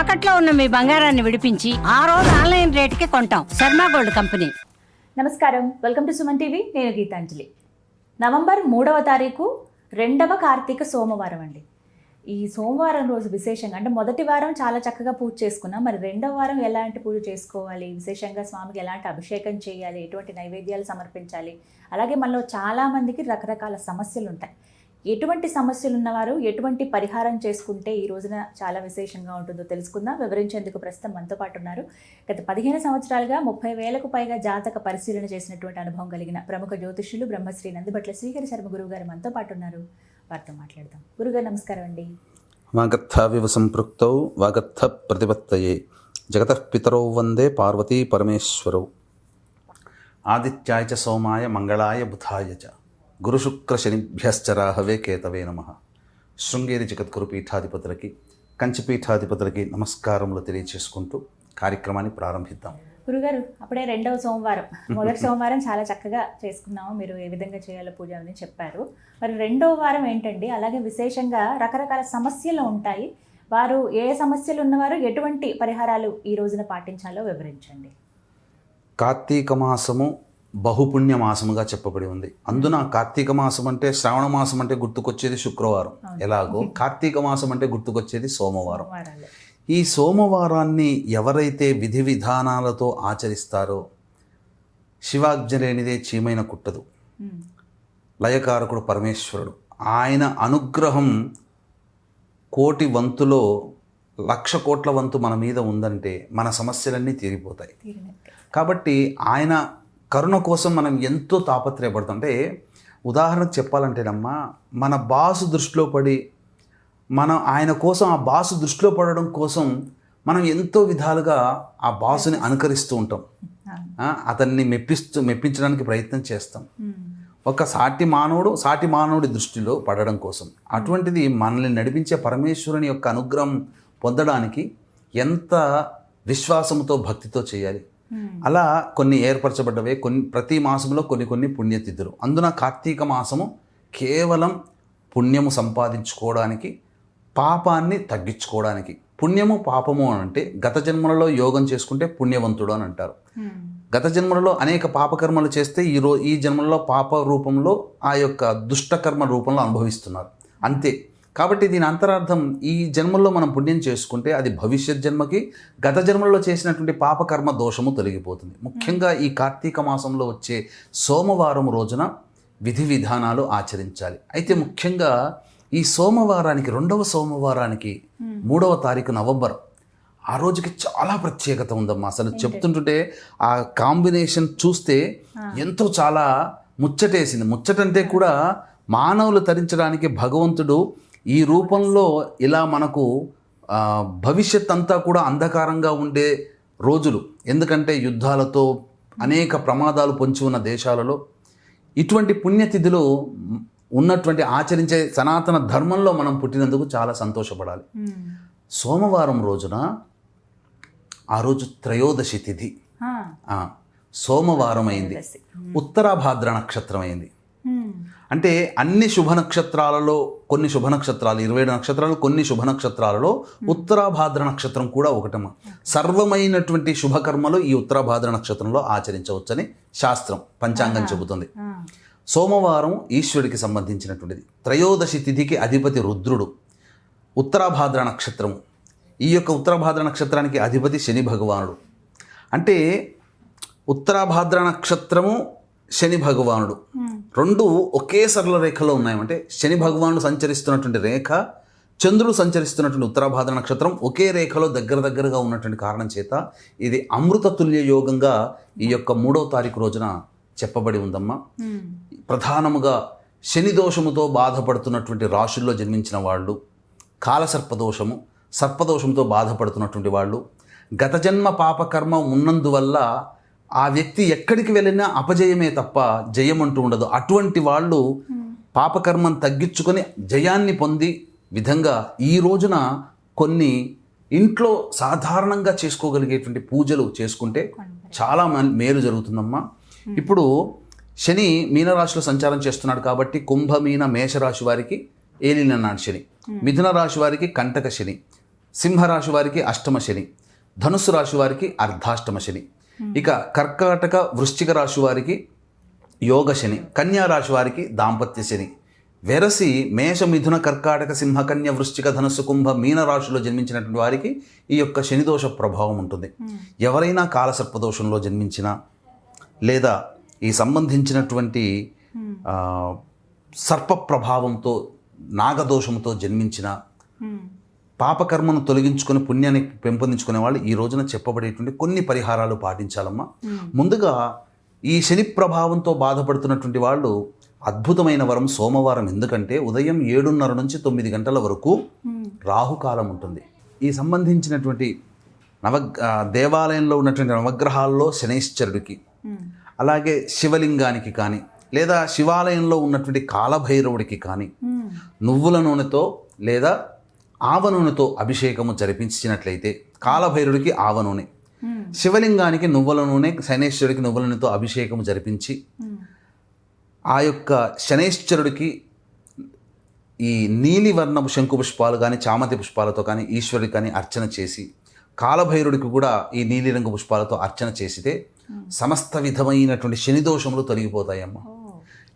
తాకట్లో ఉన్న మీ బంగారాన్ని విడిపించి ఆ రోజు ఆన్లైన్ రేటుకి కొంటాం. Sharma gold company. నమస్కారం, వెల్కమ్ టు సుమన్ టీవీ. నేను గీతాంజలి. నవంబర్ 3వ తారీఖు రెండవ కార్తీక సోమవారం అండి. ఈ సోమవారం రోజు విశేషంగా అంటే మొదటి వారం చాలా చక్కగా పూజ చేసుకున్నాం. మరి రెండవ వారం ఎలాంటి పూజ చేసుకోవాలి, విశేషంగా స్వామికి ఎలాంటి అభిషేకం చేయాలి, ఎటువంటి నైవేద్యాలు సమర్పించాలి, అలాగే మనలో చాలామందికి రకరకాల సమస్యలు ఉంటాయి. ఎటువంటి సమస్యలు ఉన్నవారు ఎటువంటి పరిహారం చేసుకుంటే ఈ రోజున చాలా విశేషంగా ఉంటుందో తెలుసుకుందాం. వివరించేందుకు ప్రస్తుతం మనతో పాటు ఉన్నారు. గత 15 సంవత్సరాలుగా 30,000కు పైగా జాతక పరిశీలన చేసినటువంటి అనుభవం కలిగిన ప్రముఖ జ్యోతిష్యులు బ్రహ్మశ్రీ నందిబట్ల శ్రీహరి శర్మ గురువు గారు మనతో పాటు ఉన్నారు. వారితో మాట్లాడదాం. గురుగారు నమస్కారం అండి. వాగర్థావివ సంపృక్తౌ వాగర్థ ప్రతిపత్తయే జగతః పితరౌ వందే పార్వతీ పరమేశ్వరౌ ఆదిత్యాయ చ సోమాయ మంగళాయ బుధాయ చ గురుశుక్ర శనిభ్యశ్చరాహవే కేతవే నమః. శృంగేరి జగద్గురు పీఠాధిపతులకి, కంచి పీఠాధిపతులకి నమస్కారములు తెలియచేసుకుంటూ కార్యక్రమాన్ని ప్రారంభిద్దాం. గురుగారు, అప్పుడే రెండవ సోమవారం, మొదటి సోమవారం చాలా చక్కగా చేసుకున్నాము. మీరు ఏ విధంగా చేయాలో పూజ అని చెప్పారు. మరి రెండవ వారం ఏంటండి? అలాగే విశేషంగా రకరకాల సమస్యలు ఉంటాయి. వారు ఏ సమస్యలు ఉన్నవారు ఎటువంటి పరిహారాలు ఈ రోజున పాటించాలో వివరించండి. కార్తీక మాసము బహుపుణ్య మాసముగా చెప్పబడి ఉంది. అందున కార్తీక మాసం అంటే, శ్రావణ మాసం అంటే గుర్తుకొచ్చేది శుక్రవారం ఎలాగో, కార్తీక మాసం అంటే గుర్తుకొచ్చేది సోమవారం. ఈ సోమవారాన్ని ఎవరైతే విధి విధానాలతో ఆచరిస్తారో, శివాజ్ఞ లేనిదే చీమైన కుట్టదు, లయకారకుడు పరమేశ్వరుడు, ఆయన అనుగ్రహం కోటి వంతులో 1,00,000 కోట్ల వంతు మన మీద ఉందంటే మన సమస్యలన్నీ తీరిపోతాయి. కాబట్టి ఆయన కరుణ కోసం మనం ఎంతో తాపత్రయపడతాం. అంటే ఉదాహరణకు చెప్పాలంటేనమ్మా, మన బాసు దృష్టిలో పడి మనం ఆయన కోసం, ఆ బాసు దృష్టిలో పడడం కోసం మనం ఎంతో విధాలుగా ఆ బాసుని అనుకరిస్తూ ఉంటాం. అతన్ని మెప్పించడానికి ప్రయత్నం చేస్తాం. ఒక సాటి మానవుడి దృష్టిలో పడడం కోసం. అటువంటిది మనల్ని నడిపించే పరమేశ్వరుని యొక్క అనుగ్రహం పొందడానికి ఎంత విశ్వాసంతో, భక్తితో చేయాలి. అలా కొన్ని ఏర్పరచబడ్డవే, ప్రతి మాసంలో కొన్ని పుణ్యతిథులు. అందున కార్తీక మాసము కేవలం పుణ్యము సంపాదించుకోవడానికి, పాపాన్ని తగ్గించుకోవడానికి. పుణ్యము పాపము అని అంటే, గత జన్మలలో యోగం చేసుకుంటే పుణ్యవంతుడు అని అంటారు. గత జన్మలలో అనేక పాపకర్మలు చేస్తే ఈ జన్మలో పాప రూపంలో, ఆ యొక్క దుష్టకర్మ రూపంలో అనుభవిస్తున్నారు అంతే. కాబట్టి దీని అంతరార్థం, ఈ జన్మల్లో మనం పుణ్యం చేసుకుంటే అది భవిష్యత్ జన్మకి, గత జన్మల్లో చేసినటువంటి పాపకర్మ దోషము తొలగిపోతుంది. ముఖ్యంగా ఈ కార్తీక మాసంలో వచ్చే సోమవారం రోజున విధి విధానాలు ఆచరించాలి. అయితే ముఖ్యంగా ఈ సోమవారానికి, రెండవ సోమవారానికి 3వ తారీఖు నవంబర్, ఆ రోజుకి చాలా ప్రత్యేకత ఉందమ్మా. అసలు చెప్తుంటుంటే ఆ కాంబినేషన్ చూస్తే ఎంతో చాలా ముచ్చటేసింది. ముచ్చటంటే కూడా మానవులు తరించడానికి భగవంతుడు ఈ రూపంలో ఇలా మనకు భవిష్యత్ అంతా కూడా అంధకారంగా ఉండే రోజులు. ఎందుకంటే యుద్ధాలతో అనేక ప్రమాదాలు పొంచి ఉన్న దేశాలలో ఇటువంటి పుణ్యతిథులు ఉన్నటువంటి ఆచరించే సనాతన ధర్మంలో మనం పుట్టినందుకు చాలా సంతోషపడాలి. సోమవారం రోజున, ఆ రోజు త్రయోదశి తిథి, సోమవారం అయింది, ఉత్తరాభాద్ర నక్షత్రం అయింది. అంటే అన్ని శుభ నక్షత్రాలలో కొన్ని శుభ నక్షత్రాలు, 27 నక్షత్రాలు, కొన్ని శుభ నక్షత్రాలలో ఉత్తరాభాద్ర నక్షత్రం కూడా ఒకటమ్మా. సర్వమైనటువంటి శుభకర్మలు ఈ ఉత్తరాభాద్ర నక్షత్రంలో ఆచరించవచ్చని శాస్త్రం, పంచాంగం చెబుతుంది. సోమవారం ఈశ్వరుడికి సంబంధించినటువంటిది. త్రయోదశి తిథికి అధిపతి రుద్రుడు. ఉత్తరాభాద్ర నక్షత్రము, ఈ యొక్క ఉత్తరాభాద్ర నక్షత్రానికి అధిపతి శని భగవానుడు. అంటే ఉత్తరాభాద్ర నక్షత్రము, శని భగవానుడు రెండు ఒకే సరళ రేఖలో ఉన్నాయంటే, శని భగవానుడు సంచరిస్తున్నటువంటి రేఖ, చంద్రుడు సంచరిస్తున్నటువంటి ఉత్తరాభాద్ర నక్షత్రం ఒకే రేఖలో దగ్గరగా ఉన్నటువంటి కారణం చేత ఇది అమృత తుల్య యోగంగా ఈ యొక్క 3వ తారీఖు రోజున చెప్పబడి ఉందమ్మా. ప్రధానముగా శని దోషముతో బాధపడుతున్నటువంటి రాశుల్లో జన్మించిన వాళ్ళు, కాలసర్పదోషము, సర్పదోషంతో బాధపడుతున్నటువంటి వాళ్ళు, గత జన్మ పాపకర్మ ఉన్నందువల్ల ఆ వ్యక్తి ఎక్కడికి వెళ్ళినా అపజయమే తప్ప జయం అంటూ ఉండదు. అటువంటి వాళ్ళు పాపకర్మను తగ్గించుకొని జయాన్ని పొంది విధంగా ఈ రోజున కొన్ని ఇంట్లో సాధారణంగా చేసుకోగలిగేటువంటి పూజలు చేసుకుంటే చాలా మేలు జరుగుతుందమ్మా. ఇప్పుడు శని మీనరాశిలో సంచారం చేస్తున్నాడు కాబట్టి కుంభ, మీన, మేషరాశి వారికి ఏలినన్నాడు శని, మిథున రాశి వారికి కంటక శని, సింహరాశి వారికి అష్టమ శని, ధనుస్సు రాశి వారికి అర్ధాష్టమ శని, ఇక కర్కాటక వృశ్చిక రాశి వారికి యోగ శని, కన్యా రాశి వారికి దాంపత్య శని. వెరసి మేష మిథున కర్కాటక సింహ కన్య వృశ్చిక ధనుస్సు కుంభ మీన రాశిలో జన్మించినటువంటి వారికి ఈ యొక్క శనిదోష ప్రభావం ఉంటుంది. ఎవరైనా కాలసర్పదోషంలో జన్మించినా లేదా ఈ సంబంధించినటువంటి సర్ప ప్రభావంతో నాగదోషంతో జన్మించిన పాపకర్మను తొలగించుకొని పుణ్యాన్ని పెంపొందించుకునే వాళ్ళు ఈ రోజున చెప్పబడేటువంటి కొన్ని పరిహారాలు పాటించాలమ్మా. ముందుగా ఈ శని ప్రభావంతో బాధపడుతున్నటువంటి వాళ్ళు అద్భుతమైన వరం సోమవారం. ఎందుకంటే ఉదయం 7:30 నుంచి 9 గంటల వరకు రాహుకాలం ఉంటుంది. ఈ సంబంధించినటువంటి దేవాలయంలో ఉన్నటువంటి నవగ్రహాల్లో శనైశ్చరుడికి, అలాగే శివలింగానికి కానీ లేదా శివాలయంలో ఉన్నటువంటి కాలభైరవుడికి కానీ నువ్వుల నూనెతో లేదా ఆవ నూనెతో అభిషేకము జరిపించినట్లయితే, కాలభైరుడికి ఆవ నూనె, శివలింగానికి నువ్వుల నూనె, శనైశ్వరుడికి నువ్వుల నూనెతో అభిషేకము జరిపించి ఆ యొక్క శనైశ్వరుడికి ఈ నీలివర్ణపు శంకు పుష్పాలు కానీ చామంతి పుష్పాలతో కానీ ఈశ్వరుడికి కానీ అర్చన చేసి, కాలభైరుడికి కూడా ఈ నీలిరంగు పుష్పాలతో అర్చన చేసితే సమస్త విధమైనటువంటి శని దోషములు తొలగిపోతాయమ్మా.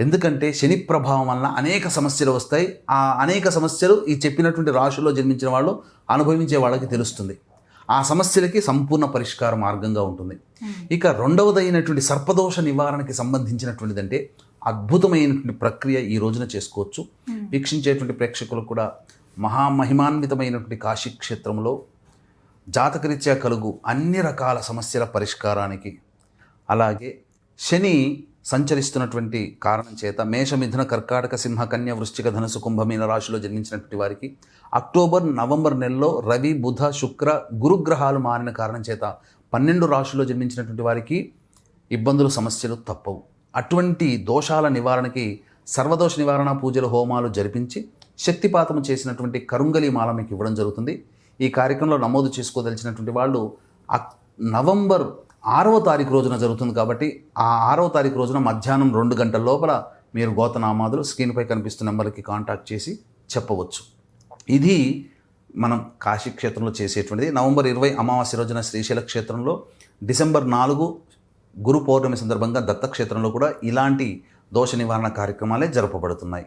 ఎందుకంటే శని ప్రభావం వలన అనేక సమస్యలు వస్తాయి. ఆ అనేక సమస్యలు ఈ చెప్పినటువంటి రాశుల్లో జన్మించిన వాళ్ళు అనుభవించే వాళ్ళకి తెలుస్తుంది. ఆ సమస్యలకి సంపూర్ణ పరిష్కార మార్గంగా ఉంటుంది. ఇక రెండవదైనటువంటి సర్పదోష నివారణకి సంబంధించినటువంటిదంటే అద్భుతమైనటువంటి ప్రక్రియ ఈ రోజున చేసుకోవచ్చు. వీక్షించేటువంటి ప్రేక్షకులకు కూడా మహామహిమాన్వితమైనటువంటి కాశీ క్షేత్రంలో జాతకరీత్యా కలుగు అన్ని రకాల సమస్యల పరిష్కారానికి, అలాగే శని సంచరిస్తున్నటువంటి కారణం చేత మేష మిథున కర్కాటక సింహ కన్య వృశ్చిక ధనుసు కుంభమీన రాశిలో జన్మించినటువంటి వారికి అక్టోబర్ నవంబర్ నెలలో రవి బుధ శుక్ర గురుగ్రహాలు మారిన కారణం చేత 12 రాశుల్లో జన్మించినటువంటి వారికి ఇబ్బందులు సమస్యలు తప్పవు. అటువంటి దోషాల నివారణకి సర్వదోష నివారణ పూజలు హోమాలు జరిపించి శక్తిపాతము చేసినటువంటి కరుంగలి మాల మీకు ఇవ్వడం జరుగుతుంది. ఈ కార్యక్రమంలో నమోదు చేసుకోదలిచినటువంటి వాళ్ళు నవంబర్ 6వ తారీఖు రోజున జరుగుతుంది కాబట్టి ఆ 6వ తారీఖు రోజున మధ్యాహ్నం 2 గంటల లోపల మీరు గోతనామాదులు స్క్రీన్పై కనిపిస్తున్న నెంబర్కి కాంటాక్ట్ చేసి చెప్పవచ్చు. ఇది మనం కాశీ క్షేత్రంలో చేసేటువంటిది. నవంబర్ 20 అమావాస్య రోజున శ్రీశైల క్షేత్రంలో, డిసెంబర్ 4 గురు పౌర్ణమి సందర్భంగా దత్తక్షేత్రంలో కూడా ఇలాంటి దోష నివారణ కార్యక్రమాలే జరపబడుతున్నాయి.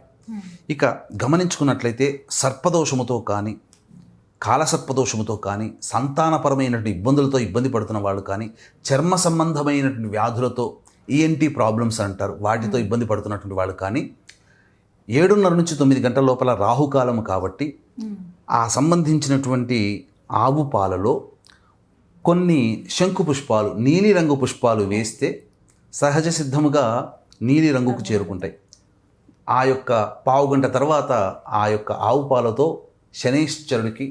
ఇక గమనించుకున్నట్లయితే సర్పదోషముతో కానీ కాలసర్పదోషముతో కానీ సంతానపరమైనటువంటి ఇబ్బందులతో ఇబ్బంది పడుతున్న వాళ్ళు కానీ చర్మ సంబంధమైనటువంటి వ్యాధులతో ఈఎన్టీ ప్రాబ్లమ్స్ అంటారు, వాటితో ఇబ్బంది పడుతున్నటువంటి వాళ్ళు కానీ 7:30 నుంచి 9 గంటల లోపల రాహుకాలము కాబట్టి ఆ సంబంధించినటువంటి ఆవు పాలలో కొన్ని శంకు పుష్పాలు, నీలిరంగు పుష్పాలు వేస్తే సహజ సిద్ధముగా నీలి రంగుకు చేరుకుంటాయి. ఆ యొక్క పావుగంట తర్వాత ఆ యొక్క ఆవు పాలతో శనైశ్వరుడికి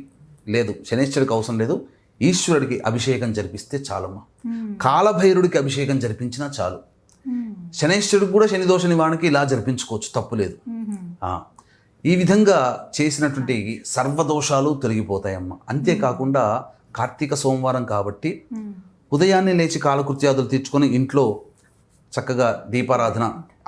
అవసరం లేదు, ఈశ్వరుడికి అభిషేకం జరిపిస్తే చాలమ్మా. కాలభైరుడికి అభిషేకం జరిపించినా చాలు. శనైశ్వరుడికి కూడా శని దోష నివారణకి ఇలా జరిపించుకోవచ్చు, తప్పులేదు. ఈ విధంగా చేసినటువంటి సర్వదోషాలు తొలగిపోతాయమ్మా. అంతేకాకుండా కార్తీక సోమవారం కాబట్టి ఉదయాన్నే లేచి కాలకృత్యాదులు తీర్చుకొని ఇంట్లో చక్కగా దీపారాధన,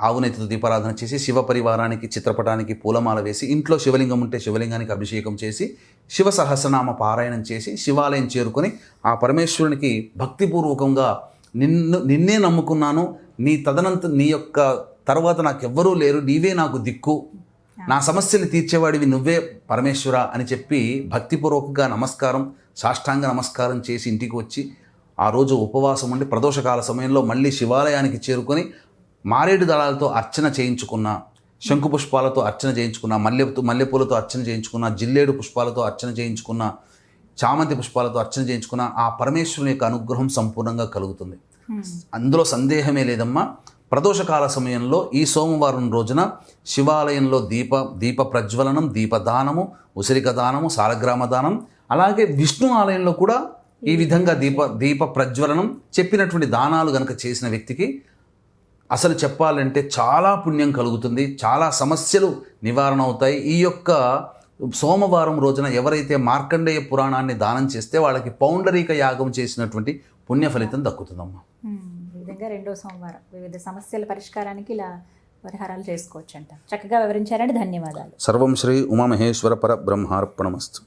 ఆవునేతితో దీపారాధన చేసి శివ పరివారానికి చిత్రపటానికి పూలమాల వేసి, ఇంట్లో శివలింగం ఉంటే శివలింగానికి అభిషేకం చేసి శివ సహస్రనామ పారాయణం చేసి శివాలయం చేరుకొని ఆ పరమేశ్వరునికి భక్తిపూర్వకంగా నిన్నే నమ్ముకున్నాను, నీ యొక్క తర్వాత నాకెవ్వరూ లేరు, నీవే నాకు దిక్కు, నా సమస్యలు తీర్చేవాడివి నువ్వే పరమేశ్వర అని చెప్పి భక్తిపూర్వకంగా నమస్కారం, సాష్టాంగ నమస్కారం చేసి ఇంటికి వచ్చి ఆ రోజు ఉపవాసం ఉండి ప్రదోషకాల సమయంలో మళ్ళీ శివాలయానికి చేరుకొని మారేడు దళాలతో అర్చన చేయించుకున్న, శంకు పుష్పాలతో అర్చన చేయించుకున్న, మల్లెపూలతో అర్చన చేయించుకున్న, జిల్లేడు పుష్పాలతో అర్చన చేయించుకున్న, చామంతి పుష్పాలతో అర్చన చేయించుకున్న ఆ పరమేశ్వరుని యొక్క అనుగ్రహం సంపూర్ణంగా కలుగుతుంది. అందులో సందేహమే లేదమ్మా. ప్రదోషకాల సమయంలో ఈ సోమవారం రోజున శివాలయంలో దీప ప్రజ్వలనం, దీపదానము, ఉసిరిక దానము, సాలగ్రామ దానం, అలాగే విష్ణు ఆలయంలో కూడా ఈ విధంగా దీప ప్రజ్వలనం చెప్పినటువంటి దానాలు గనక చేసిన వ్యక్తికి అసలు చెప్పాలంటే చాలా పుణ్యం కలుగుతుంది, చాలా సమస్యలు నివారణ అవుతాయి. ఈ యొక్క సోమవారం రోజున ఎవరైతే మార్కండేయ పురాణాన్ని దానం చేస్తే వాళ్ళకి పౌండరీక యాగం చేసినటువంటి పుణ్య ఫలితం దక్కుతుందమ్మా. ఈ విధంగా 2వ సోమవారం వివిధ సమస్యల పరిష్కారానికి ఇలా పరిహారాలు చేసుకోవచ్చు అంట. చక్కగా వివరించారంటే ధన్యవాదాలు. సర్వం శ్రీ ఉమామహేశ్వర పర బ్రహ్మార్పణమస్తు.